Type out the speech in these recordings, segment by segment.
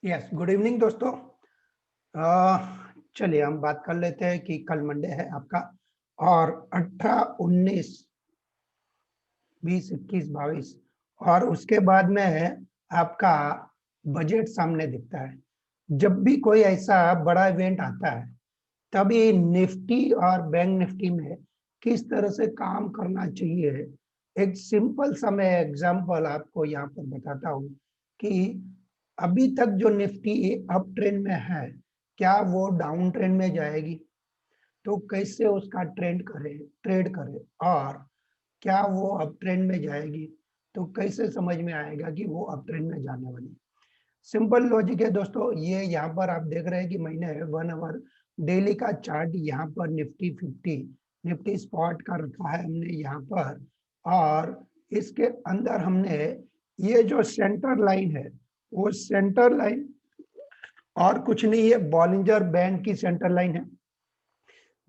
Yes, good evening दोस्तों। चलिए हम बात कर लेते हैं कि कल मंडे है आपका और 18, 19, 20, 21, 22 और उसके बाद में आपका बजट सामने दिखता है। जब भी कोई ऐसा बड़ा इवेंट आता है तभी निफ्टी और बैंक निफ्टी में किस तरह से काम करना चाहिए, एक सिंपल सा मैं एग्जांपल आपको यहाँ पर बताता हूँ कि अभी तक जो निफ्टी अप ट्रेंड में है, क्या वो डाउन ट्रेंड में जाएगी? तो कैसे उसका ट्रेड करे और क्या वो अप ट्रेंड में जाएगी? तो कैसे समझ में आएगा कि वो अप ट्रेंड में जाने वाली? सिंपल लॉजिक है दोस्तों। ये यहाँ पर आप देख रहे हैं कि मैंने 1 आवर डेली का चार्ट यहाँ पर निफ्टी 50 निफ्टी स्पॉट का रखा है हमने यहाँ पर, और इसके अंदर हमने ये जो सेंटर लाइन है वो सेंटर लाइन और कुछ नहीं है, बॉलिंजर बैंड की सेंटर लाइन है,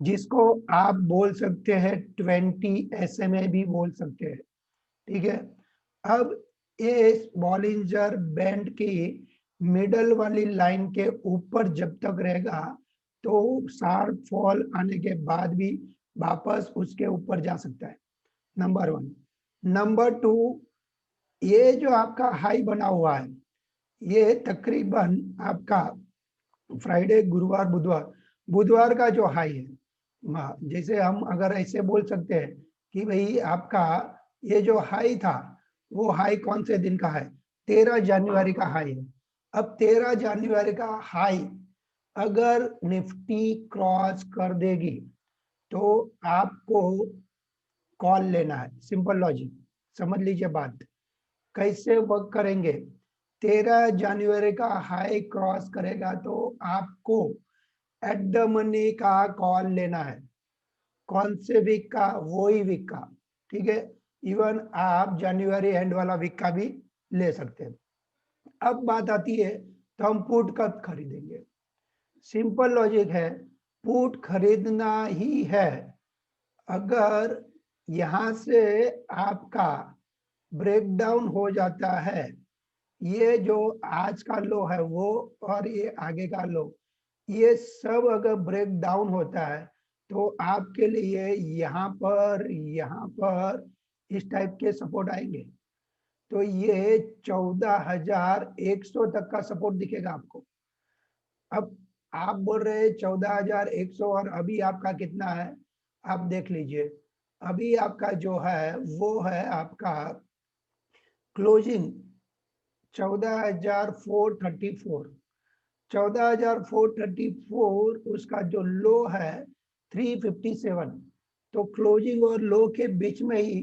जिसको आप बोल सकते हैं 20 SMA भी बोल सकते हैं। ठीक है। अब इस बॉलिंजर बैंड की मिडल वाली लाइन के ऊपर जब तक रहेगा तो शार्प फॉल आने के बाद भी वापस उसके ऊपर जा सकता है, नंबर 1। नंबर 2, ये जो आपका हाई बना हुआ है ये तकरीबन आपका फ्राइडे, गुरुवार, बुधवार, बुधवार का जो हाई है, जैसे हम अगर ऐसे बोल सकते हैं कि भाई आपका ये जो हाई था वो हाई कौन से दिन का है? 13 जनवरी का हाई है। अब 13 जनवरी का हाई अगर निफ्टी क्रॉस कर देगी तो आपको कॉल लेना है। सिंपल लॉजिक, समझ लीजिए बात कैसे वर्क करेंगे। 13 जनवरी का हाई क्रॉस करेगा तो आपको एट द मनी का कॉल लेना है। कौन से वीक का? वही वीक का। ठीक है। इवन आप जनवरी एंड वाला वीक का भी ले सकते हैं। अब बात आती है तो हम पुट कब खरीदेंगे? सिंपल लॉजिक है, पुट खरीदना ही है अगर यहां से आपका ब्रेकडाउन हो जाता है। ये जो आज का लो है वो और ये आगे का लो, ये सब अगर ब्रेक डाउन होता है तो आपके लिए यहाँ पर इस टाइप के सपोर्ट आएंगे। तो ये 14,100 तक का सपोर्ट दिखेगा आपको। अब आप बोल रहे हैं 14,100 और अभी आपका कितना है? आप देख लीजिए, अभी आपका जो है वो है आपका क्लोजिंग 14,434। 14,434 उसका जो लो है 357। तो क्लोजिंग और लो के बीच में ही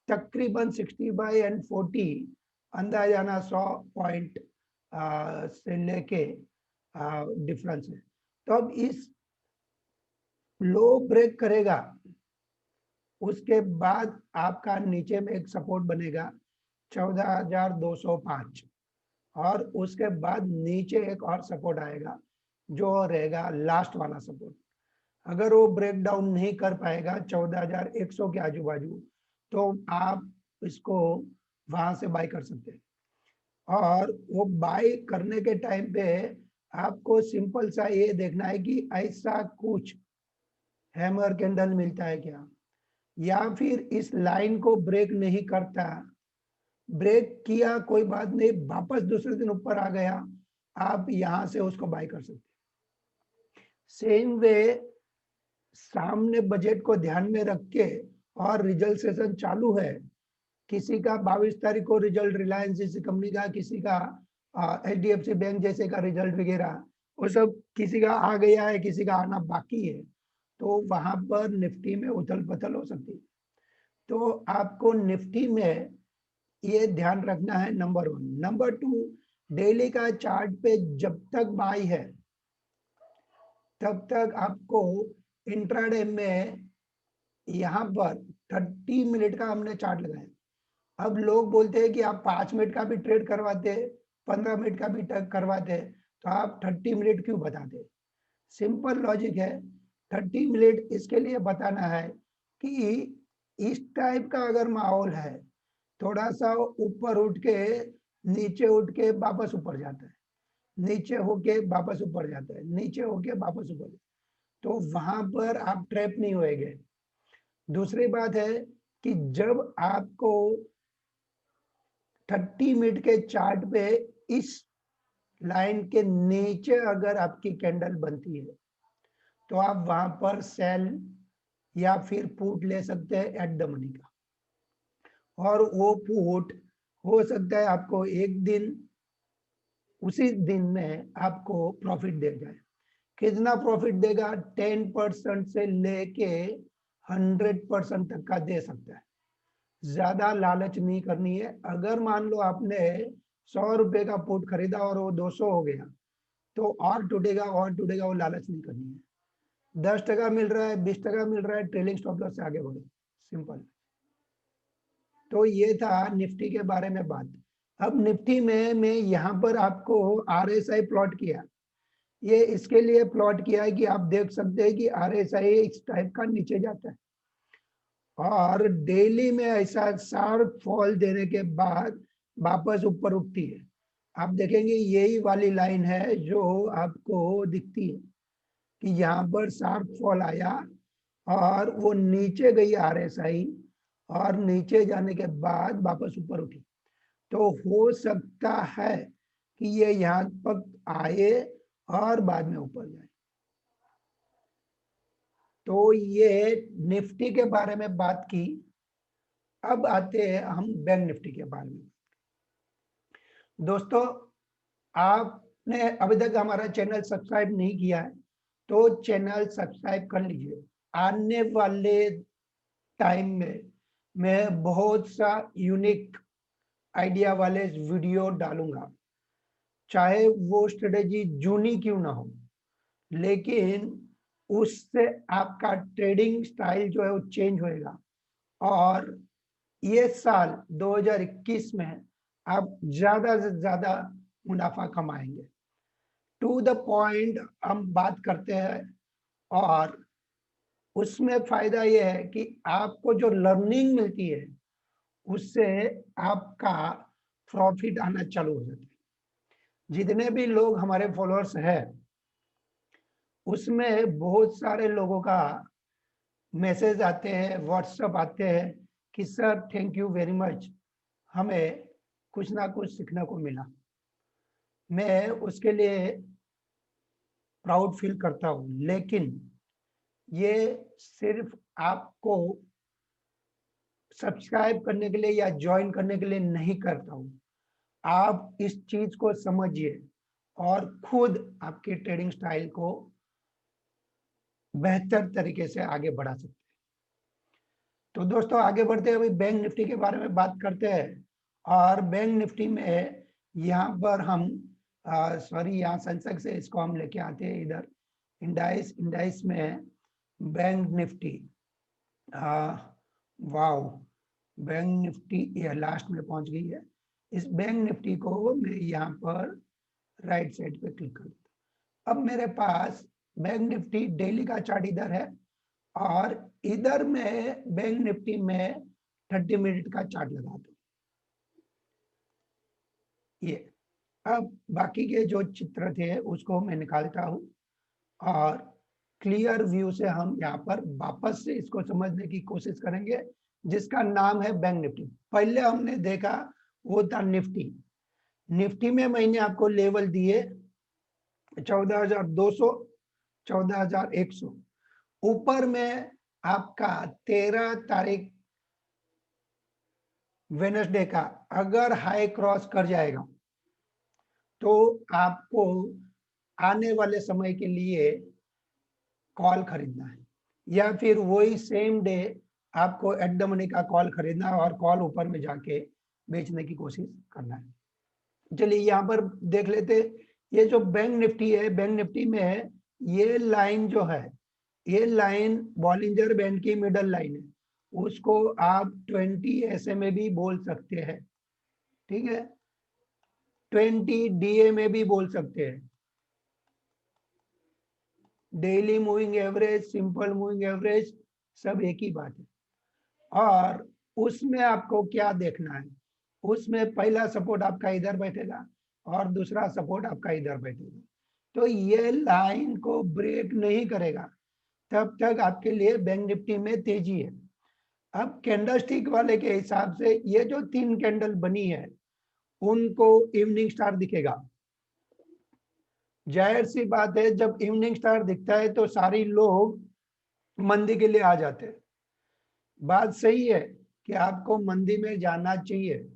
तकरीबन 60/40 अंदाजाना 100 पॉइंट से लेके डिफरेंस है। तो अब इस लो ब्रेक करेगा, उसके बाद आपका नीचे में एक सपोर्ट बनेगा 14,205 और उसके बाद नीचे एक और सपोर्ट आएगा जो रहेगा लास्ट वाला सपोर्ट। अगर वो ब्रेक डाउन नहीं कर पाएगा 14,100 के आजू बाजू तो आप इसको वहां से बाय कर सकते हैं। और वो बाय करने के टाइम पे आपको सिंपल सा ये देखना है कि ऐसा कुछ हैमर कैंडल मिलता है क्या, या फिर इस लाइन को ब्रेक नहीं करता। ब्रेक किया कोई बात नहीं, वापस दूसरे दिन ऊपर आ गया, आप यहां से उसको बाय कर सकते हैं। सेम वे सामने बजट को ध्यान में रख के और रिजल्ट सेशन चालू है, किसी का 22 तारीख को रिजल्ट रिलायंस जैसी कंपनी का, किसी का HDFC बैंक जैसे का रिजल्ट वगैरह, वो सब किसी का आ गया है, किसी का आना बाकी है। तो वहां पर निफ्टी में उथल पुथल हो सकती है। तो आपको निफ्टी में ये ध्यान रखना है, नंबर 1। नंबर 2, डेली का चार्ट पे जब तक बाई है तब तक आपको इंट्राडे में यहाँ पर 30 मिनट का हमने चार्ट लगाया। अब लोग बोलते हैं कि आप 5 मिनट का भी ट्रेड करवाते, 15 मिनट का भी करवाते, तो आप 30 मिनट क्यों बताते? सिंपल लॉजिक है, 30 मिनट इसके लिए बताना है कि इस टाइप का अगर माहौल है, थोड़ा सा ऊपर उठ के नीचे उठ के वापस ऊपर जाता है, नीचे होके वापस ऊपर जाता है, नीचे होके वापस ऊपर, तो वहां पर आप ट्रैप नहीं होएंगे। दूसरी बात है कि जब आपको 30 मिनट के चार्ट पे इस लाइन के नीचे अगर आपकी कैंडल बनती है तो आप वहां पर सेल या फिर पुट ले सकते हैं एट द मनी का, और वो पुट हो सकता है आपको एक दिन, उसी दिन में आपको प्रॉफिट दे जाए। कितना प्रॉफिट देगा? 10% से लेके 100% तक का दे सकता है। ज्यादा लालच नहीं करनी है। अगर मान लो आपने 100 रुपए का पुट खरीदा और वो 200 हो गया, तो और टूटेगा और टूटेगा, वो लालच नहीं करनी है। 10% मिल रहा है, 20% मिल रहा है, ट्रेलिंग स्टॉप लॉस से आगे बढ़ो, सिंपल। तो ये था निफ्टी के बारे में बात। अब निफ्टी में मैं यहाँ पर आपको RSI प्लॉट किया। ये इसके लिए प्लॉट किया है कि आप देख सकते हैं कि RSI इस टाइप का नीचे जाता है और डेली में ऐसा शार्प फॉल देने के बाद वापस ऊपर उठती है। आप देखेंगे यही वाली लाइन है जो आपको दिखती है कि यहाँ पर शार्प फॉल आया और वो नीचे गई RSI, और नीचे जाने के बाद वापस ऊपर उठी। तो हो सकता है कि ये यहाँ तक आए और बाद में ऊपर जाए। तो ये निफ्टी के बारे में बात की। अब आते हैं हम बैंक निफ्टी के बारे में। दोस्तों, आपने अभी तक हमारा चैनल सब्सक्राइब नहीं किया है तो चैनल सब्सक्राइब कर लीजिए। आने वाले टाइम में मैं बहुत सा यूनिक आइडिया वाले वीडियो डालूंगा, चाहे वो स्ट्रेटेजी जूनी क्यों ना हो, लेकिन उससे आपका ट्रेडिंग स्टाइल जो है वो चेंज होएगा और ये साल 2021 में आप ज्यादा से ज्यादा मुनाफा कमाएंगे। टू द पॉइंट हम बात करते हैं, और उसमें फायदा यह है कि आपको जो लर्निंग मिलती है उससे आपका प्रॉफिट आना चालू हो जाता है। जितने भी लोग हमारे फॉलोअर्स हैं उसमें बहुत सारे लोगों का मैसेज आते हैं, व्हाट्सएप आते हैं कि sir thank you very much, हमें कुछ ना कुछ सीखने को मिला। मैं उसके लिए प्राउड फील करता हूँ, लेकिन ये सिर्फ आपको सब्सक्राइब करने के लिए या ज्वाइन करने के लिए नहीं करता हूँ। आप इस चीज को समझिए और खुद आपके ट्रेडिंग स्टाइल को बेहतर तरीके से आगे बढ़ा सकते हैं। तो दोस्तों, आगे बढ़ते हुए बैंक निफ्टी के बारे में बात करते हैं। और बैंक निफ्टी में यहाँ पर हम सॉरी, यहाँ सेंसेक्स है, इसको हम लेके आते हैं इधर इंडाइस। इंडाइस में bank Nifty, wow, bank Nifty ये लास्ट में पहुंच गई है। इस बैंक निफ्टी को मैं यहाँ पर राइट साइड पे क्लिक कर देता हूँ। अब मेरे पास बैंक निफ्टी डेली का चार्ट इधर है और इधर में बैंक निफ्टी में 30 मिनट का चार्ट लगा दूं। ये अब बाकी के जो चित्र थे उसको मैं निकालता हूं और क्लियर व्यू से हम यहाँ पर वापस से इसको समझने की कोशिश करेंगे, जिसका नाम है बैंक निफ्टी। पहले हमने देखा वो था निफ्टी। निफ्टी में मैंने आपको लेवल दिए 14,200, 14,100। ऊपर में आपका 13 तारीख वेडनेसडे का अगर हाई क्रॉस कर जाएगा तो आपको आने वाले समय के लिए कॉल खरीदना है, या फिर वही सेम डे आपको एट द मनी का कॉल खरीदना है और कॉल ऊपर में जाके बेचने की कोशिश करना है। चलिए यहाँ पर देख लेते। ये जो बैंक निफ्टी है, बैंक निफ्टी में है ये लाइन जो है, ये लाइन बॉलिंजर बैंड की मिडल लाइन है, उसको आप 20 SMA भी बोल सकते हैं, ठीक है, 20 DA में भी बोल सकते हैं। Daily moving average, simple moving average, सब एक ही बात है। और उसमें आपको क्या देखना है, उसमें पहला सपोर्ट आपका इधर बैठेगा, और दूसरा सपोर्ट आपका इधर बैठेगा। तो ये लाइन को ब्रेक नहीं करेगा तब तक आपके लिए बैंक निफ्टी में तेजी है। अब कैंडलस्टिक वाले के हिसाब से ये जो 3 कैंडल बनी है उनको इवनिंग स्टार दिखेगा। जाहिर सी बात है, जब इवनिंग स्टार दिखता है तो सारे लोग मंदी के लिए आ जाते हैं। बात सही है कि आपको मंदी में जाना चाहिए,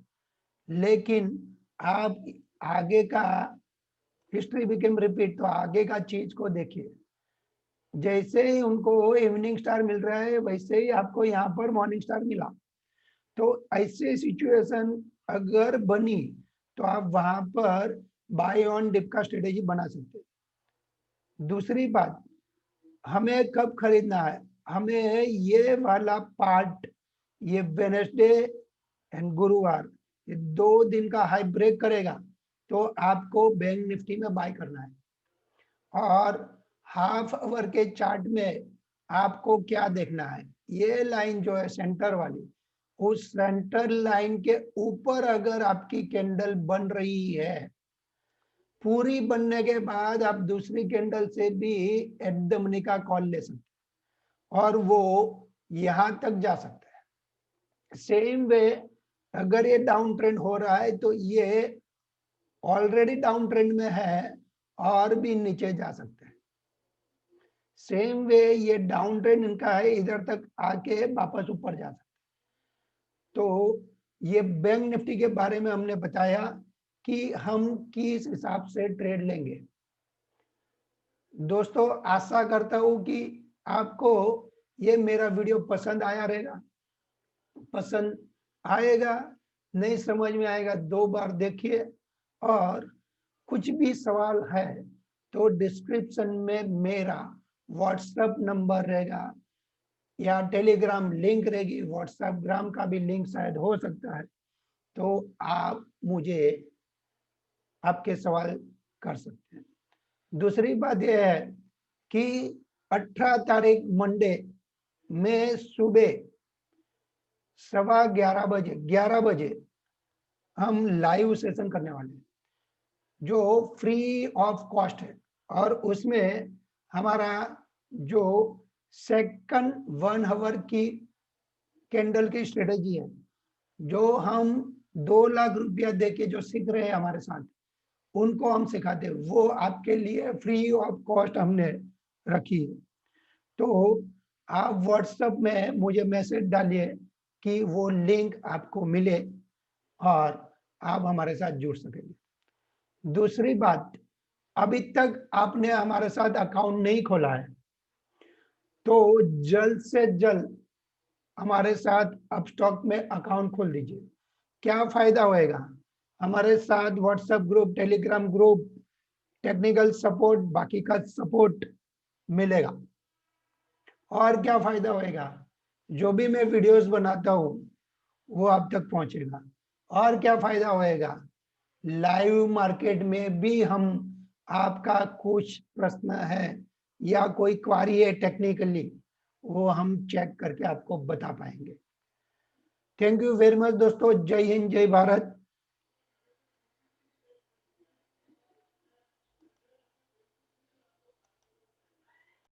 लेकिन आप आगे का हिस्ट्री बिकम रिपीट, तो आगे का चीज को देखिए। जैसे ही उनको इवनिंग स्टार मिल रहा है वैसे ही आपको यहाँ पर मॉर्निंग स्टार मिला। तो ऐसे सिचुएशन अगर बनी तो आप वहां पर बाय ऑन डिप का स्ट्रेटेजी बना सकते हैं। दूसरी बात, हमें कब खरीदना है, हमें ये वाला पार्ट, ये वेडनेसडे एंड गुरुवार, ये 2 दिन का हाई ब्रेक करेगा तो आपको बैंक निफ्टी में बाय करना है। और हाफ आवर के चार्ट में आपको क्या देखना है, ये लाइन जो है सेंटर वाली, उस सेंटर लाइन के ऊपर अगर आपकी कैंडल बन रही है, पूरी बनने के बाद आप दूसरी कैंडल से भी एट द मनी का कॉल ले सकते हैं और वो यहां तक जा सकता है। सेम वे अगर ये डाउन ट्रेंड हो रहा है तो ये ऑलरेडी डाउन ट्रेंड में है और भी नीचे जा सकते हैं। सेम वे ये डाउन ट्रेंड इनका है, इधर तक आके वापस ऊपर जा सकते हैं। तो ये बैंक निफ्टी के बारे में हमने बताया कि हम किस हिसाब से ट्रेड लेंगे। दोस्तों, आशा करता हूं कि आपको ये मेरा वीडियो पसंद आया रहेगा। पसंद आएगा, नहीं समझ में आएगा 2 बार देखिए, और कुछ भी सवाल है तो डिस्क्रिप्शन में मेरा व्हाट्सएप नंबर रहेगा या टेलीग्राम लिंक रहेगी, व्हाट्सएप ग्राम का भी लिंक शायद हो सकता है, तो आप मुझे आपके सवाल कर सकते हैं। दूसरी बात यह है कि 18 तारीख मंडे में सुबह 11:15 बजे हम लाइव सेशन करने वाले हैं जो फ्री ऑफ कॉस्ट है, और उसमें हमारा जो सेकंड 1 आवर की कैंडल की स्ट्रेटेजी है, जो हम 2 लाख रुपया देके जो सीख रहे हैं हमारे साथ, उनको हम सिखाते हैं, वो आपके लिए फ्री ऑफ कॉस्ट हमने रखी है। तो आप व्हाट्सएप में मुझे मैसेज डालिए कि वो लिंक आपको मिले और आप हमारे साथ जुड़ सकेंगे। दूसरी बात, अभी तक आपने हमारे साथ अकाउंट नहीं खोला है तो जल्द से जल्द हमारे साथ अपस्टॉक में अकाउंट खोल दीजिए। क्या फायदा होएगा, हमारे साथ WhatsApp group, Telegram group, technical support, बाकी का सपोर्ट मिलेगा। और क्या फायदा होएगा, जो भी मैं वीडियोस बनाता हूँ वो आप तक पहुंचेगा। और क्या फायदा होएगा, लाइव मार्केट में भी हम आपका कुछ प्रश्न है या कोई क्वारी है टेक्निकली, वो हम चेक करके आपको बता पाएंगे। थैंक यू वेरी मच दोस्तों। जय हिंद, जय भारत।